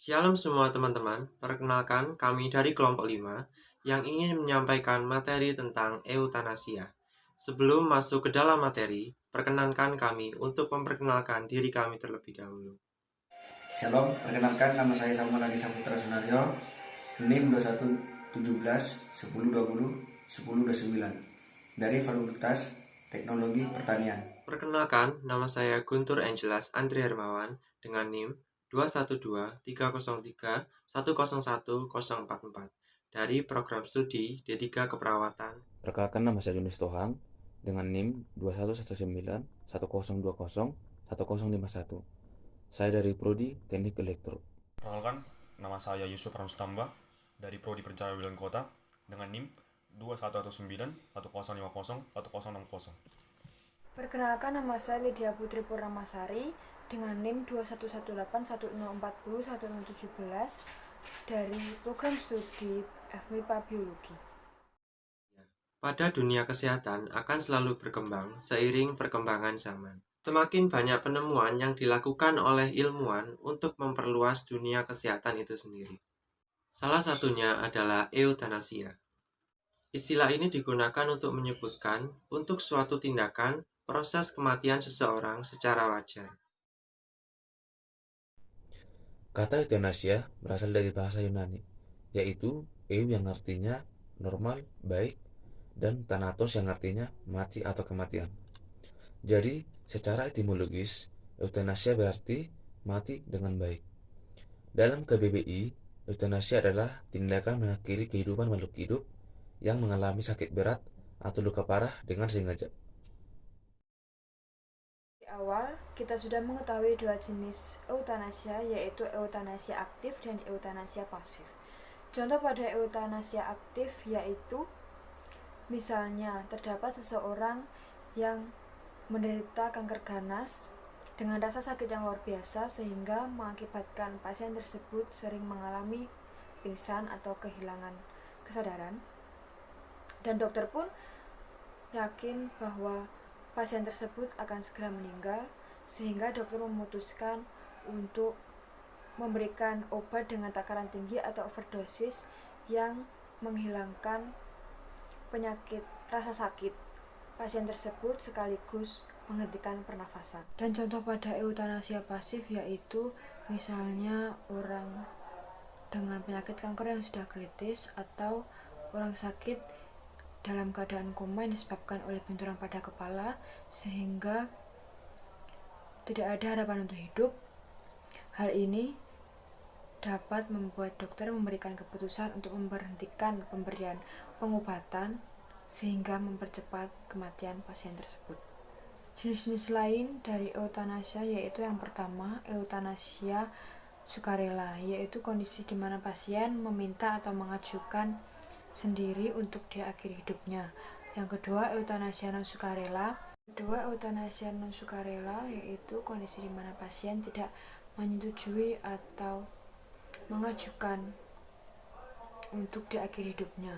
Shalom semua teman-teman, perkenalkan kami dari kelompok 5 yang ingin menyampaikan materi tentang eutanasia. Sebelum masuk ke dalam materi, perkenankan kami untuk memperkenalkan diri kami terlebih dahulu. Shalom, perkenalkan nama saya Samuel Adi Saputra Sunario, NIM 2117 1020 1029 dari Fakultas Teknologi Pertanian. Perkenalkan, nama saya Guntur Angelas Andri Hermawan dengan NIM 2123031010044 dari program studi D3 Keperawatan. Perkenalkan, nama saya Yunus Tohang dengan NIM 211910201051. Saya dari Prodi Teknik Elektro. Perkenalkan, nama saya Yusuf Ramstamba dari Prodi Perencanaan Wilayah Kota dengan NIM 211910501060. Perkenalkan, nama saya Lydia Putri Purnamasari dengan NIM 211810401017 dari program studi FMIPA Biologi. Pada dunia kesehatan akan selalu berkembang seiring perkembangan zaman. Semakin banyak penemuan yang dilakukan oleh ilmuwan untuk memperluas dunia kesehatan itu sendiri. Salah satunya adalah eutanasia. Istilah ini digunakan untuk menyebutkan untuk suatu tindakan proses kematian seseorang secara wajar. Kata eutanasia berasal dari bahasa Yunani, yaitu eu yang artinya normal, baik, dan thanatos yang artinya mati atau kematian. Jadi, secara etimologis, eutanasia berarti mati dengan baik. Dalam KBBI, eutanasia adalah tindakan mengakhiri kehidupan makhluk hidup yang mengalami sakit berat atau luka parah dengan sengaja. Di awal, kita sudah mengetahui dua jenis eutanasia, yaitu eutanasia aktif dan eutanasia pasif. Contoh pada eutanasia aktif yaitu misalnya terdapat seseorang yang menderita kanker ganas dengan rasa sakit yang luar biasa sehingga mengakibatkan pasien tersebut sering mengalami pingsan atau kehilangan kesadaran, dan dokter pun yakin bahwa pasien tersebut akan segera meninggal sehingga dokter memutuskan untuk memberikan obat dengan takaran tinggi atau overdosis yang menghilangkan penyakit rasa sakit pasien tersebut sekaligus menghentikan pernafasan. Dan contoh pada eutanasia pasif yaitu misalnya orang dengan penyakit kanker yang sudah kritis atau orang sakit dalam keadaan koma yang disebabkan oleh benturan pada kepala sehingga tidak ada harapan untuk hidup. Hal ini dapat membuat dokter memberikan keputusan untuk memberhentikan pemberian pengobatan sehingga mempercepat kematian pasien tersebut. Jenis-jenis lain dari eutanasia yaitu yang pertama, eutanasia sukarela, yaitu kondisi di mana pasien meminta atau mengajukan sendiri untuk diakhiri hidupnya. Yang kedua, eutanasia non sukarela. Eutanasia non sukarela yaitu kondisi di mana pasien tidak menyetujui atau mengajukan untuk diakhiri hidupnya.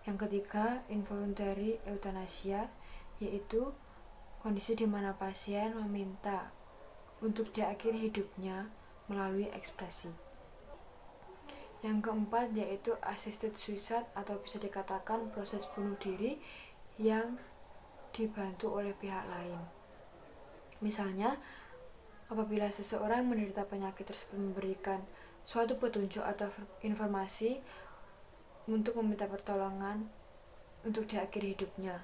Yang ketiga, involuntary euthanasia, yaitu kondisi di mana pasien meminta untuk diakhiri hidupnya melalui ekspresi. Yang keempat yaitu assisted suicide atau bisa dikatakan proses bunuh diri yang dibantu oleh pihak lain. Misalnya, apabila seseorang menderita penyakit tersebut memberikan suatu petunjuk atau informasi untuk meminta pertolongan untuk diakhiri hidupnya.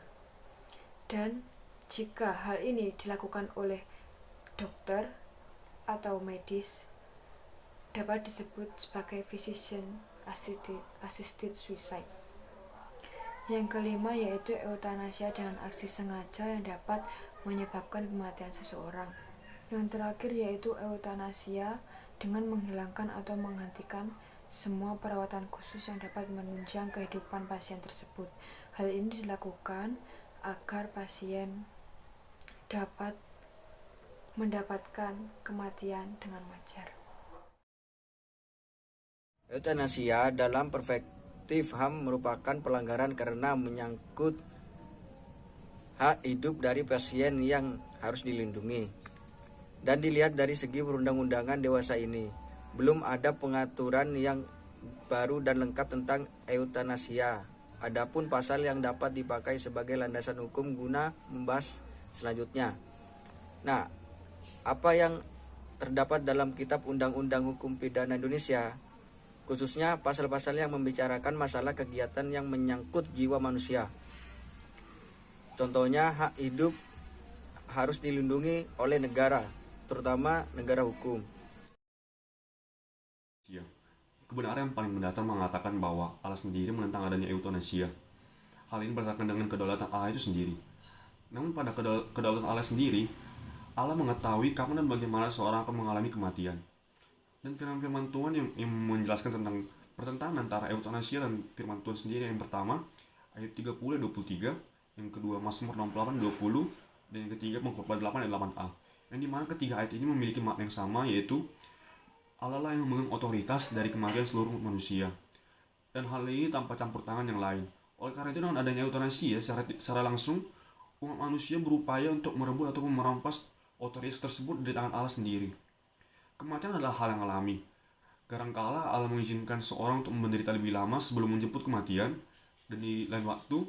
Dan jika hal ini dilakukan oleh dokter atau medis, dapat disebut sebagai physician assisted suicide. Yang kelima yaitu eutanasia dengan aksi sengaja yang dapat menyebabkan kematian seseorang. Yang terakhir yaitu eutanasia dengan menghilangkan atau menghentikan semua perawatan khusus yang dapat menunjang kehidupan pasien tersebut. Hal ini dilakukan agar pasien dapat mendapatkan kematian dengan wajar. Eutanasia dalam perspektif HAM merupakan pelanggaran karena menyangkut hak hidup dari pasien yang harus dilindungi. Dan dilihat dari segi perundang-undangan dewasa ini, belum ada pengaturan yang baru dan lengkap tentang eutanasia. Adapun pasal yang dapat dipakai sebagai landasan hukum guna membahas selanjutnya. Nah, apa yang terdapat dalam Kitab Undang-Undang Hukum Pidana Indonesia, khususnya pasal-pasal yang membicarakan masalah kegiatan yang menyangkut jiwa manusia. Contohnya, hak hidup harus dilindungi oleh negara, terutama negara hukum. Ya. Kebenaran yang paling mendasar mengatakan bahwa Allah sendiri menentang adanya eutanasia. Hal ini berdasarkan dengan kedaulatan Allah itu sendiri. Namun pada kedaulatan Allah sendiri, Allah mengetahui kapan dan bagaimana seorang akan mengalami kematian. Dan firman Tuhan yang menjelaskan tentang pertentangan antara eutanasia dan firman Tuhan sendiri, yang pertama ayat 30 dan 23, yang kedua Mazmur 68 20, dan yang ketiga Pengkhotbah 8 ayat 8a. Yang dimana ketiga ayat ini memiliki makna yang sama, yaitu Allah lah yang memegang otoritas dari kematian seluruh manusia, dan hal ini tanpa campur tangan yang lain. Oleh karena itu, dengan adanya eutanasi secara langsung umat manusia berupaya untuk merebut ataupun merampas otoritas tersebut dari tangan Allah sendiri. Kematian adalah hal yang alami. Kadangkala Allah mengizinkan seorang untuk menderita lebih lama sebelum menjemput kematian, dan di lain waktu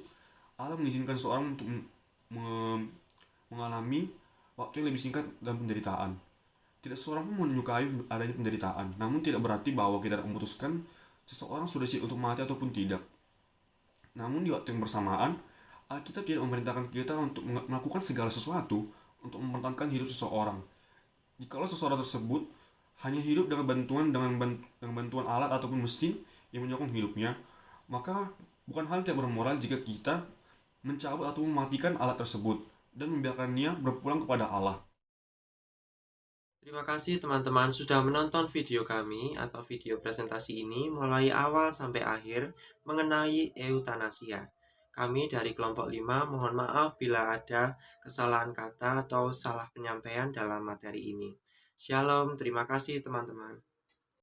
Allah mengizinkan seorang untuk mengalami waktu yang lebih singkat dalam penderitaan. Tidak seorang pun menyukai adanya penderitaan, namun tidak berarti bahwa kita memutuskan seseorang sudah siap untuk mati ataupun tidak. Namun di waktu yang bersamaan, Alkitab tidak memerintahkan kita untuk melakukan segala sesuatu untuk mempertahankan hidup seseorang. Jikalau seseorang tersebut hanya hidup dengan bantuan alat ataupun mesin yang menyokong hidupnya, maka bukan hal tidak bermoral jika kita mencabut atau mematikan alat tersebut dan membiarkannya berpulang kepada Allah. Terima kasih teman-teman sudah menonton video kami atau video presentasi ini mulai awal sampai akhir mengenai eutanasia. Kami dari kelompok 5 mohon maaf bila ada kesalahan kata atau salah penyampaian dalam materi ini. Shalom, terima kasih teman-teman.